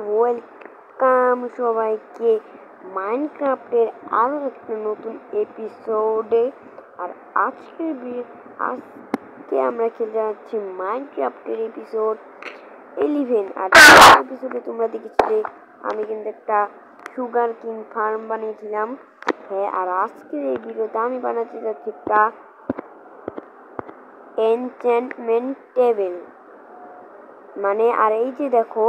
Welcome সবাইকে মাইনক্রাফটের আরো একটা নতুন এপিসোডে। আর আজকে আমরা খেলতে যাচ্ছি মাইনক্রাফটের এপিসোড 11। আর এপিসোডে তোমরা দেখেছিলে আমি কিন্তু একটা সুগার কিং ফার্ম বানিয়েছিলাম। হ্যাঁ, আর আজকের এই ভিডিওতে আমি বানাতে যাচ্ছি একটা এনচ্যান্টমেন্ট টেবিল। মানে আর এই যে দেখো,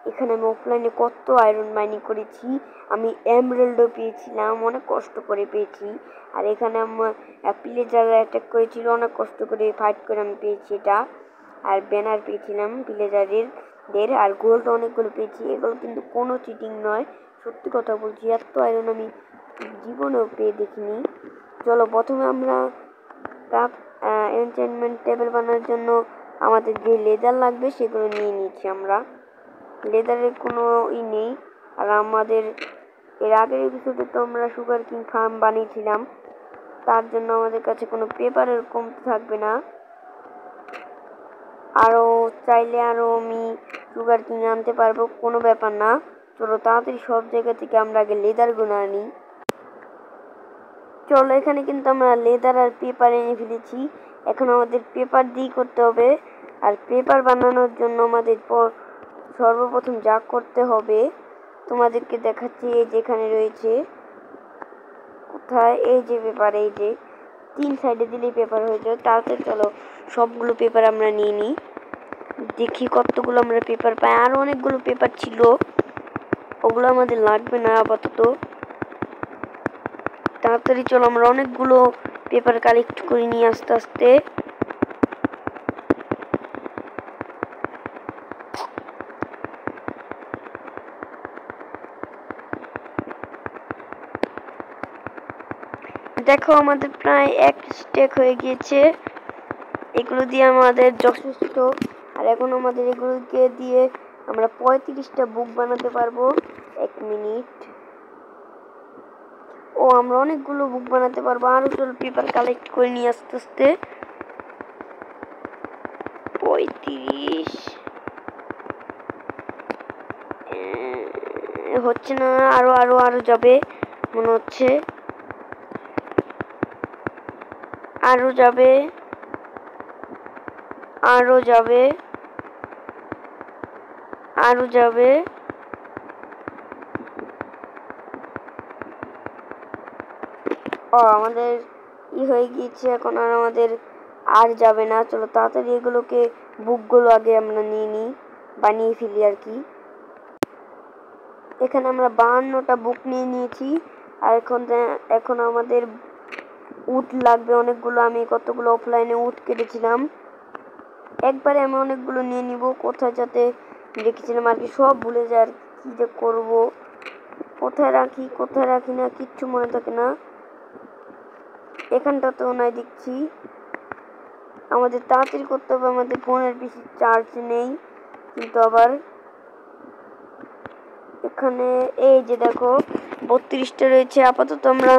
এখানে আমি অফলাইনে কত আয়রন মাইনিং করেছি, আমি এমরাল্ডও পেয়েছিলাম, অনেক কষ্ট করে পেয়েছি। আর এখানে আমার ভিলেজাররা অ্যাটাক করেছিল, অনেক কষ্ট করে ফাইট করে আমি পেয়েছি এটা। আর ব্যানার পেয়েছিলাম ভিলেজারের আর গোল্ড অনেকগুলো পেয়েছি। এগুলো কিন্তু কোনো চিটিং নয়, সত্যি কথা বলছি, এত আয়রন আমি জীবনেও পেয়ে দেখিনি। চলো প্রথমে আমরা এনচ্যান্টমেন্ট টেবিল বানানোর জন্য আমাদের যে লেদার লাগবে সেগুলো নিয়ে নিচ্ছি। আমরা লেদারের কোনো নেই। আর আমাদের এর আগের এপিসোডে তো আমরা সুগার কিং ফার্ম বানিয়েছিলাম, তার জন্য আমাদের কাছে কোনো পেপারের কমতি থাকবে না। আরও চাইলে আরও আমি সুগার কিং আনতে পারবো, কোনো ব্যাপার না। চলো তাড়াতাড়ি সব জায়গা থেকে আমরা আগে লেদারগুলো আনি। চলো এখানে কিন্তু আমরা লেদার আর পেপার এনে ফেলেছি। এখন আমাদের পেপার দিয়ে করতে হবে। আর পেপার বানানোর জন্য আমাদের সর্বপ্রথম যা করতে হবে তোমাদেরকে দেখাচ্ছি। এই যেখানে রয়েছে, কোথায়, এই যে পেপার, এই যে 3 সাইডে দিলেই পেপার হয়ে যায়। তাড়াতাড়ি চলো সবগুলো পেপার আমরা নিয়ে নিই, দেখি কতগুলো আমরা পেপার পাই। আরও অনেকগুলো পেপার ছিল, ওগুলো আমাদের লাগবে না আপাতত। তাড়াতাড়ি চলো আমরা অনেকগুলো পেপার কালেক্ট করে নিই আস্তে আস্তে। দেখো আমাদের প্রায় 1 স্ট্যাক হয়ে গিয়েছে, এগুলো দিয়ে আমাদের যথেষ্ট। আর এখন আমাদের এগুলোকে দিয়ে আমরা 35টা বুক বানাতে পারবো। 1 মিনিট। ও আমরা অনেকগুলো বুক বানাতে পারবো। আরো চলো পেপার কালেক্ট করে নিয়ে আস্তে আস্তে। 35 হচ্ছে না, আরো আরো আরো যাবে মনে হচ্ছে, আরো যাবে, আরো যাবে, আরো যাবে। ও আমাদের হয়ে গিয়েছে, এখন আর আমাদের আর যাবে না। চলো তাড়াতাড়ি এগুলোকে বুকগুলো আগে আমরা নিয়ে নিই, বানিয়ে ফেলি আর কি। এখানে আমরা 52টা বুক নিয়ে নিয়েছি। আর এখন আমাদের উড লাগবে অনেকগুলো। আমি কতগুলো অফলাইনে উড কেটেছিলাম, একবারে আমি অনেকগুলো নিয়ে নিব। কোথায় যাতে রেখেছিলাম আর কি, সব ভুলে যায়। আর কি যে করবো, কোথায় রাখি না কিচ্ছু মনে থাকে না। এখানটাতেও নাই দেখছি। আমাদের তাড়াতাড়ি করতে হবে, আমাদের ফোনের বেশি চার্জ নেই। কিন্তু আবার এখানে এই যে দেখো 32টা রয়েছে আপাতত, আমরা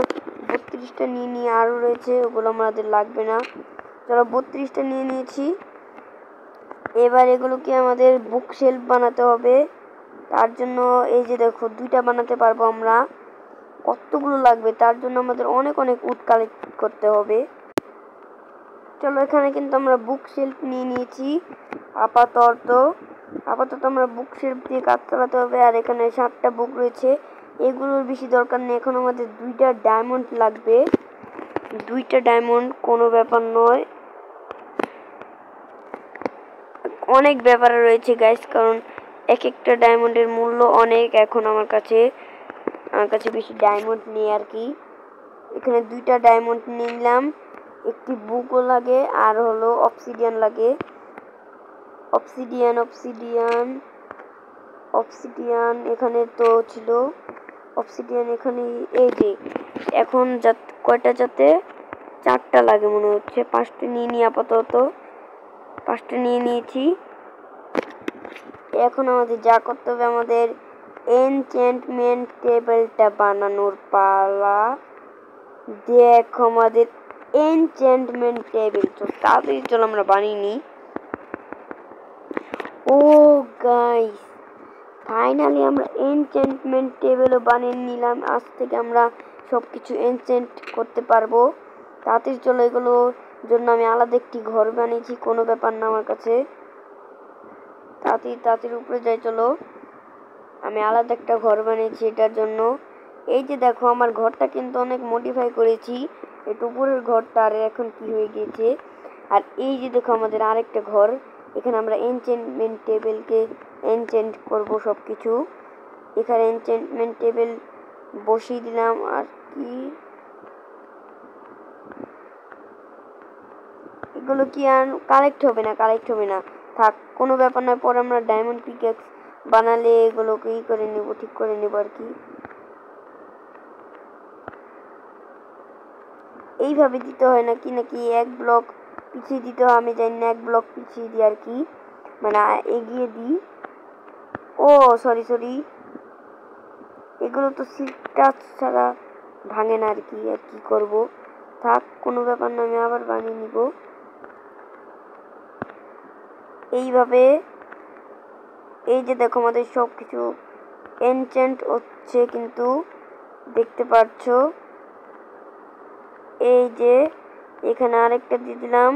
32টা নিয়ে নিয়ে আরও রয়েছে, ওগুলো আমাদের লাগবে না। চলো 32টা নিয়ে নিয়েছি। এবার এগুলোকে আমাদের বুক শেলফ বানাতে হবে। তার জন্য এই যে দেখো 2টা বানাতে পারবো আমরা। কতগুলো লাগবে, তার জন্য আমাদের অনেক অনেক উড কালেক্ট করতে হবে। চলো এখানে কিন্তু আমরা বুক শেলফ নিয়ে নিয়েছি। আপাতত আমরা বুক শেলফ দিয়ে কাজ চালাতে হবে। আর এখানে 7টা বুক রয়েছে, এগুলোর বেশি দরকার নেই। এখন আমাদের 2টা ডায়মন্ড লাগবে। 2টা ডায়মন্ড কোনো ব্যাপার নয়, অনেক ব্যাপার রয়েছে গাইস, কারণ এক একটা ডায়মন্ডের মূল্য অনেক। এখন আমার কাছে বেশি ডায়মন্ড নেই আর কি। এখানে 2টা ডায়মন্ড নিলাম, একটি বুকও লাগে, আর হলো অবসিডিয়ান লাগে। অবসিডিয়ান এখানে তো ছিল, অবসিডিয়ান এখানে। এই যে এখন কয়টা, যাতে 4টা লাগে মনে হচ্ছে। 5টা নিয়ে নিই আপাতত, 5টা নিয়ে নিয়েছি। এখন আমাদের যা করতে হবে, আমাদের এনচ্যান্টমেন্ট টেবিলটা বানানোর পালা। দেখো আমাদের এনচ্যান্টমেন্ট টেবিল, তো তাড়াতাড়ি চলো আমরা বানিয়ে নিই। ও গাইস ফাইনালি আমরা এনচেন্টমেন্ট টেবিলও বানিয়ে নিলাম। আজ থেকে আমরা সব কিছু এনচেন্ট করতে পারবো। তাড়াতাড়ি চলো, এগুলোর জন্য আমি আলাদা একটি ঘর বানিয়েছি, কোনো ব্যাপার না আমার কাছে। তাড়াতাড়ি উপরে যাই চলো। আমি আলাদা একটা ঘর বানিয়েছি এটার জন্য। এই যে দেখো আমার ঘরটা কিন্তু অনেক মডিফাই করেছি। একটু উপরের ঘরটা আর এখন কি হয়ে গিয়েছে। আর এই যে দেখো আমাদের আরেকটা ঘর, এখানে আমরা এনচেন্টমেন্ট টেবিলকে এনচেন্ট করব সব কিছু। এখানে এনচেন্টমেন্ট টেবিল বসিয়ে দিলাম। আর কি এগুলো কি আর কালেক্ট হবে না, থাক, কোনো ব্যাপার নয়। পরে আমরা ডায়মন্ড পিকেক্স বানালে এগুলোকে করে নেব, ঠিক করে নেব আর কি। এইভাবে দিতে হয় নাকি এক ব্লক পিছিয়ে দিতে হয়, আমি জানি না। এক ব্লক পিছিয়ে দিই আর কি, মানে এগিয়ে দিই। ও সরি, এগুলো তো সিটাচ ছাড়া ভাঙে না আর কি করব। থাক, কোনো ব্যাপার না, আমি আবার বানিয়ে নিব এইভাবে। এই যে দেখো আমাদের সব কিছু এনচেন্ট হচ্ছে, কিন্তু দেখতে পাচ্ছ। এই যে এখানে আরেকটা দিয়ে দিলাম।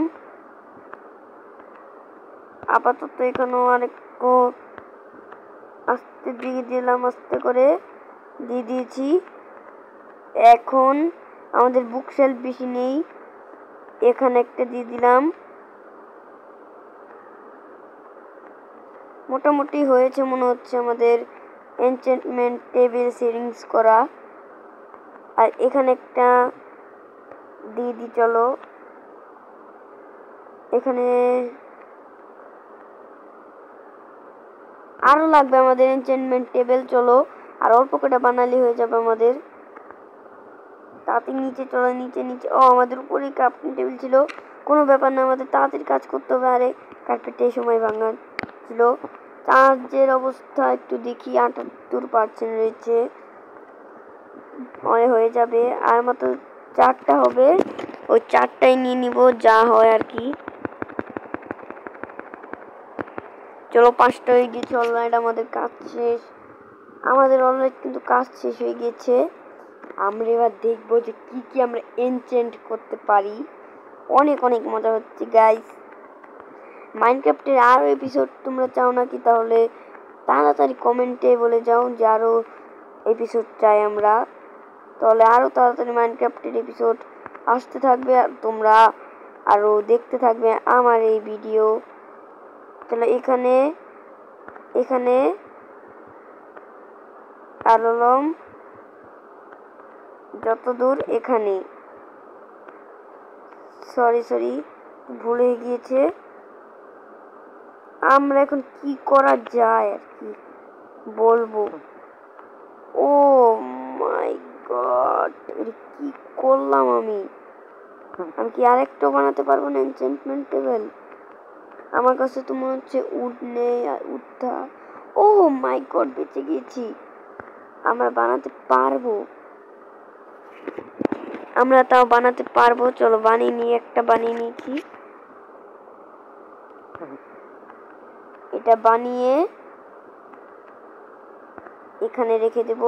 আপাতত এখানেও আরেকটু আস্তে দিয়ে দিলাম, আস্তে করে দিয়ে দিয়েছি। এখন আমাদের বুক শেলফ বেশি নেই, এখানে একটা দিয়ে দিলাম। মোটামুটি হয়েছে মনে হচ্ছে আমাদের এনচেন্টমেন্ট টেবিল সেটিংস করা। আর এখানে একটা দিয়ে দিই চলো। এখানে আরো লাগবে আমাদের এনচেন্টমেন্ট টেবিল। চলো, আর অল্প করে বানালে হয়ে যাবে আমাদের। তাড়াতাড়ি নিচে চলো, নিচে। ও আমাদের উপরে ক্রাফটিং টেবিল ছিল, কোনো ব্যাপার না, আমাদের তাড়াতাড়ি কাজ করতে হবে। আরে কার্পেটে সময় ভাঙা ছিল। চার্জের অবস্থা একটু দেখি, 78% রয়েছে, হয়ে যাবে। আর মাত্র 4টা হবে, ওই 4টাই নিয়ে নিব যা হয় আর কি। চলো 5টা হয়ে গিয়েছে অলরাইট, আমাদের কাজ শেষ। আমাদের অলরাইট কিন্তু কাজ শেষ হয়ে গেছে। আমরা এবার দেখবো যে কি আমরা এনচেন্ট করতে পারি। অনেক মজা হচ্ছে গাইস। মাইনক্রাফটের আরো এপিসোড তোমরা চাও নাকি? তাহলে তাড়াতাড়ি কমেন্টে বলে যাও যে আরো এপিসোড চাই আমরা। তাহলে আরো তাড়াতাড়ি মাইনক্রাফটের এপিসোড আসতে থাকবে, আর তোমরা আরো দেখতে থাকবে আমার এই ভিডিও। তাহলে এখানে আলম যতদূর, এখানে সরি ভুলে গিয়েছে। আমরা এখন কি করা যায় আর কি বলবো। ও মাই গড, কি করলাম আমি কি আরেকটা বানাতে পারবো না এনচেন্টমেন্ট টেবিল? আমার কাছে তো মনে হচ্ছে উড নেই। আর উডটা, ও মাই গড, বেঁচে গেছি। আমরা বানাতে পারবো, আমরা তাও বানাতে পারবো। চলো বানিয়ে নিয়ে একটা বানিয়ে নিয়েছি। এটা বানিয়ে এখানে রেখে দেব।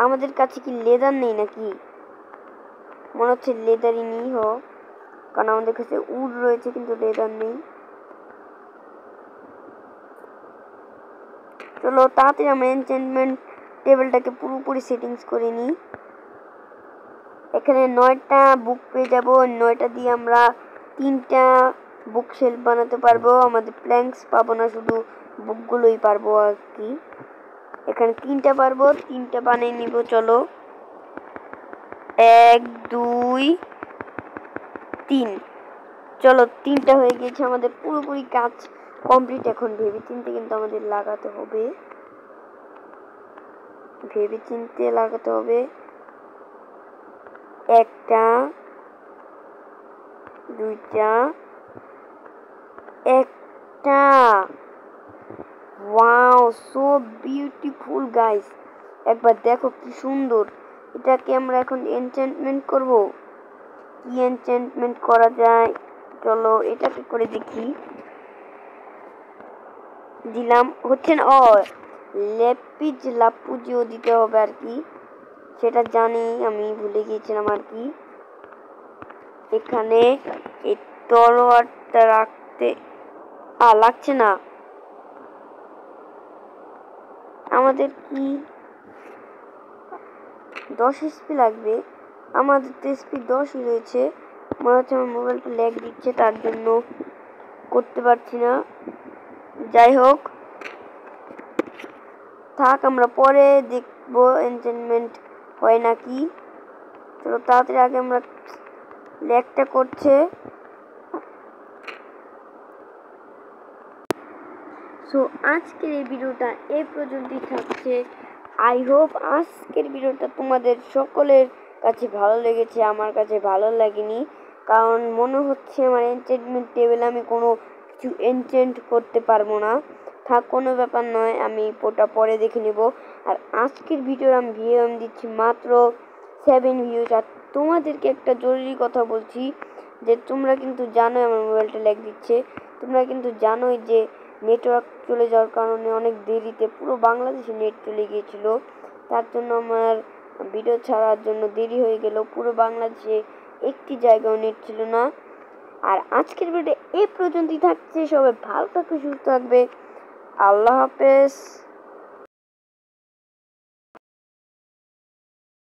আমাদের কাছে কি লেদার নেই নাকি? মনে হচ্ছে লেদারই নেই, কারণ আমাদের কাছে উড রয়েছে কিন্তু লেদার নেই। চলো তাড়াতাড়ি আমরা এনচেন্টমেন্ট টেবিলটাকে পুরোপুরি সেটিংস করে নিই। এখানে 9টা বুক পেয়ে যাবো। 9টা দিয়ে আমরা 3টা বুক শেলফ বানাতে পারবো। আমাদের প্ল্যাঙ্কস পাবো না, শুধু বুকগুলোই পারবো আর কি। এখানে 3টা পারবো, 3টা বানিয়ে নিব। চলো 1 2 3, চলো 3টা হয়ে গেছে, আমাদের পুরোপুরি কাজ কমপ্লিট। এখন ভেবেচিন্তে কিন্তু আমাদের লাগাতে হবে, একটা 2টা, একটা। ওয়াও, সো বিউটিফুল গাইস, একবার দেখো কি সুন্দর। এটাকে আমরা এখন এনচেন্টমেন্ট করব। কি এনচেন্টমেন্ট করা যায় চলো এটাকে করে দেখি। দিলাম, হচ্ছে না। ও লেপিজ লাপুজিও দিতে হবে আর কি, সেটা জানি, আমি ভুলে গিয়েছিলাম আর কি। এখানে এই তলোয়ারটা রাখতে লাগছে না। আমাদের কি 10 এসপি লাগবে? আমাদের তো এসপি 10ই রয়েছে। মনে হচ্ছে আমার মোবাইলটা ল্যাগ দিচ্ছে, তার জন্য করতে পারছি না। যাই হোক, থাক, আমরা পরে দেখবো এনচেন্টমেন্ট হয় নাকি। চলো তাড়াতাড়ি, আগে আমরা ল্যাগটা করছে। সো আজকের এই ভিডিওটা এই পর্যন্তই থাকছে। আই হোপ আজকের ভিডিওটা তোমাদের সকলের কাছে ভালো লেগেছে। আমার কাছে ভালো লাগেনি, কারণ মনে হচ্ছে আমার এনচেন্টমেন্ট টেবিলে আমি কোনো কিছু এনচেন্ট করতে পারবো না। থাক, কোনো ব্যাপার নয়, আমি ওটা পরে দেখে নেব। আর আজকের ভিডিওর আমি ভিউ দিচ্ছি মাত্র 7 ভিউজ। আর তোমাদেরকে একটা জরুরি কথা বলছি, যে তোমরা কিন্তু জানোই আমার মোবাইলটা ল্যাগ দিচ্ছে। তোমরা কিন্তু জানোই যে নেটওয়ার্ক চলে যাওয়ার কারণে অনেক দেরিতে পুরো বাংলাদেশে নেট চলে গিয়েছিল। তার জন্য আমার ভিডিও ছাড়ার জন্য দেরি হয়ে গেল। পুরো বাংলাদেশে একটি জায়গাও নেট ছিল না। আর আজকের ভিডিও এই পর্যন্তই থাকছে। সবাই ভালো থাকবে, সুস্থ থাকবে। আল্লাহ হাফেজ।